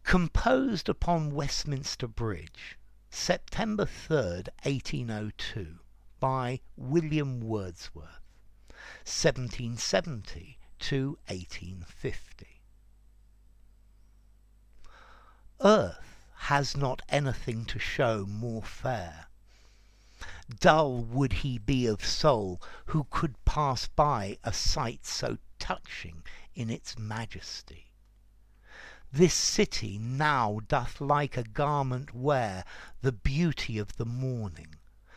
Composed upon Westminster Bridge, September 3rd, 1802, by William Wordsworth, 1770 to 1850. Earth has not anything to show more fair. Dull would he be of soul who could pass by a sight so touching in its majesty. This city now doth like a garment wear the beauty of the morning.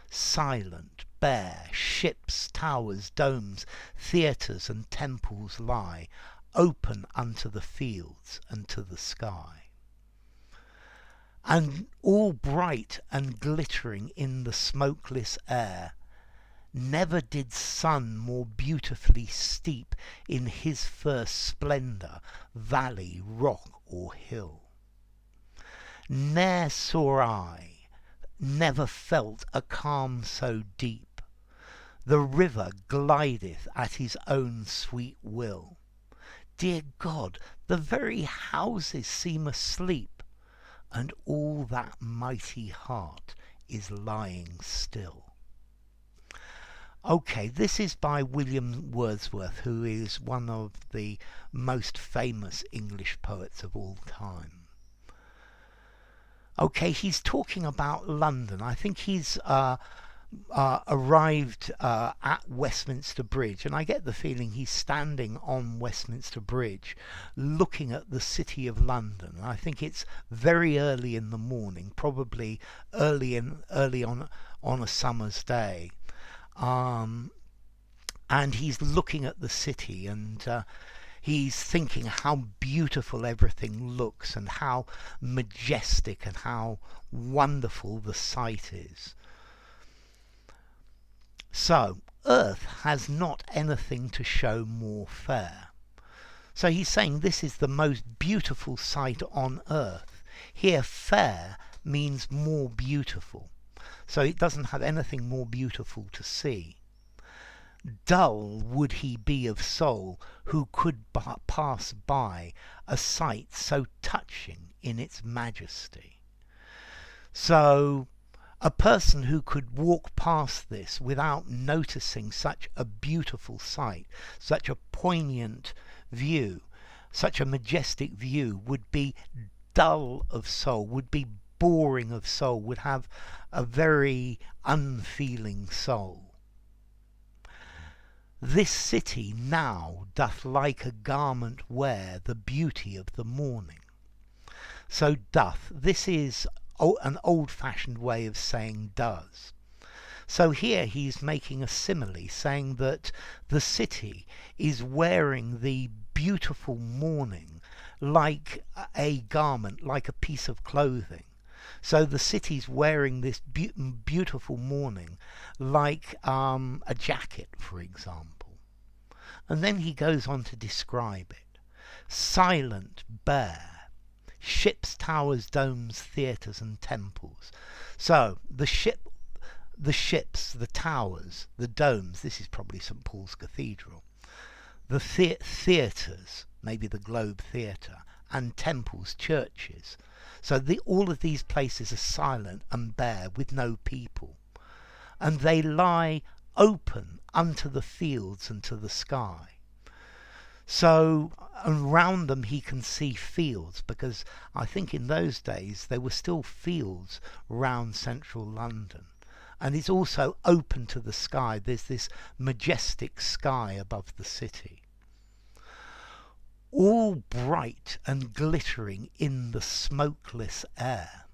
Silent, bare, ships, towers, domes, theatres, and temples lie, open unto the fields and to the sky. And all bright and glittering in the smokeless air, never did sun more beautifully steep in his first splendour valley, rock, or hill. Ne'er saw I, never felt a calm so deep. The river glideth at his own sweet will. Dear God, the very houses seem asleep, and all that mighty heart is lying still. Okay, this is by William Wordsworth, who is one of the most famous English poets of all time. Okay, he's talking about London. I think he's arrived at Westminster Bridge, and I get the feeling he's standing on Westminster Bridge looking at the city of London. I think it's very early in the morning, probably early on a summer's day. And he's looking at the city, and he's thinking how beautiful everything looks and how majestic and how wonderful the sight is. So, earth has not anything to show more fair. So he's saying this is the most beautiful sight on earth. Here, fair means more beautiful. So it doesn't have anything more beautiful to see. Dull would he be of soul who could pass by a sight so touching in its majesty. So a person who could walk past this without noticing such a beautiful sight, such a poignant view, such a majestic view, would be dull of soul, would be boring of soul, would have a very unfeeling soul. This city now doth like a garment wear the beauty of the morning. So doth, this is an old-fashioned way of saying does. So here he's making a simile, saying that the city is wearing the beautiful morning like a garment, like a piece of clothing. So the city's wearing this beautiful morning like a jacket, for example. And then he goes on to describe it. Silent, bare, ships, towers, domes, theatres, and temples. So the ships, the towers, the domes, this is probably St. Paul's Cathedral, the theatres, maybe the Globe Theatre, and temples, churches. So all of these places are silent and bare with no people. And they lie open unto the fields and to the sky. So around them he can see fields, because I think in those days there were still fields round central London. And it's also open to the sky. There's this majestic sky above the city. All bright and glittering in the smokeless air.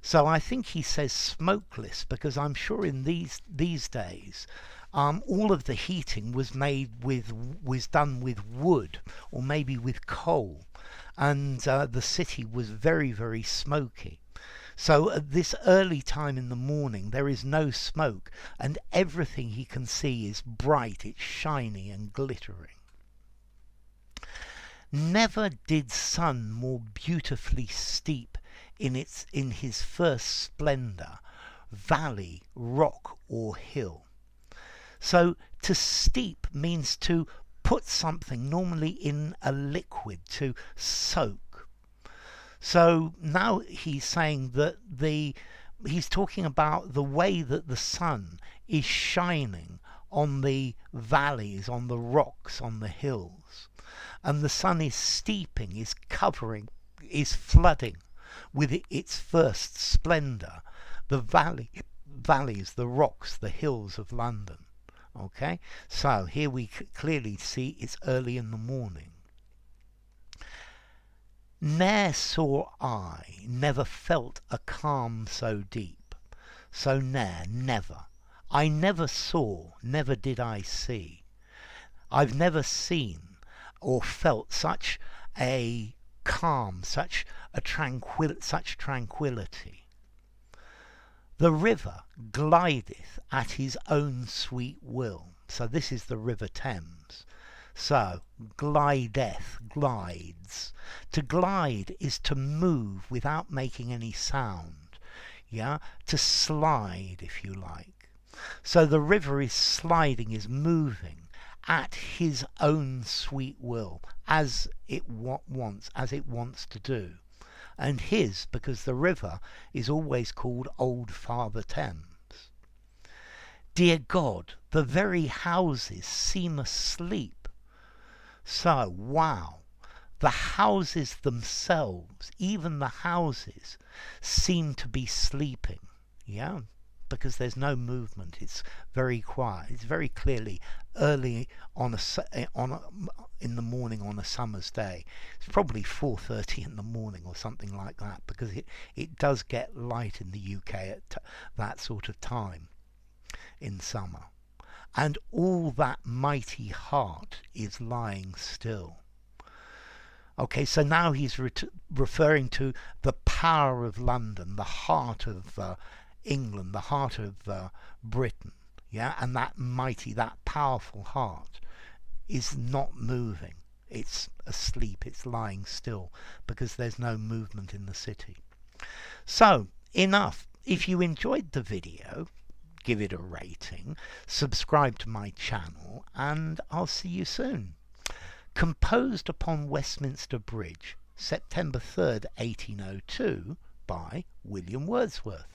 So I think he says smokeless because I'm sure in these days all of the heating was done with wood or maybe with coal, and the city was very, very smoky. So at this early time in the morning there is no smoke, and everything he can see is bright, it's shiny and glittering. Never did sun more beautifully steep in his first splendour, valley, rock, or hill. So to steep means to put something normally in a liquid, to soak. So now he's saying that he's talking about the way that the sun is shining on the valleys, on the rocks, on the hills. And the sun is steeping, is covering, is flooding with its first splendour the valleys, the rocks, the hills of London. Okay, so here we clearly see it's early in the morning. Ne'er saw I, never felt a calm so deep. So never. I never saw, never did I see. I've never seen or felt such a calm, such tranquility. The river glideth at his own sweet will. So this is the River Thames. So, glideth, glides. To glide is to move without making any sound. Yeah? To slide, if you like. So the river is sliding, is moving at his own sweet will, as it wants to do. And his, because the river is always called Old Father Thames. Dear God, the very houses seem asleep. So, wow, the houses themselves, even the houses, seem to be sleeping. Yeah, because there's no movement. It's very quiet. It's very clearly early in the morning on a summer's day. It's probably 4:30 in the morning or something like that, because it does get light in the UK at that sort of time in summer. And all that mighty heart is lying still. Okay, so now he's referring to the power of London, the heart of England, the heart of Britain. Yeah, and that mighty, that powerful heart is not moving. It's asleep, it's lying still, because there's no movement in the city. So, enough. If you enjoyed the video, give it a rating, subscribe to my channel, and I'll see you soon. Composed upon Westminster Bridge, September 3rd, 1802, by William Wordsworth.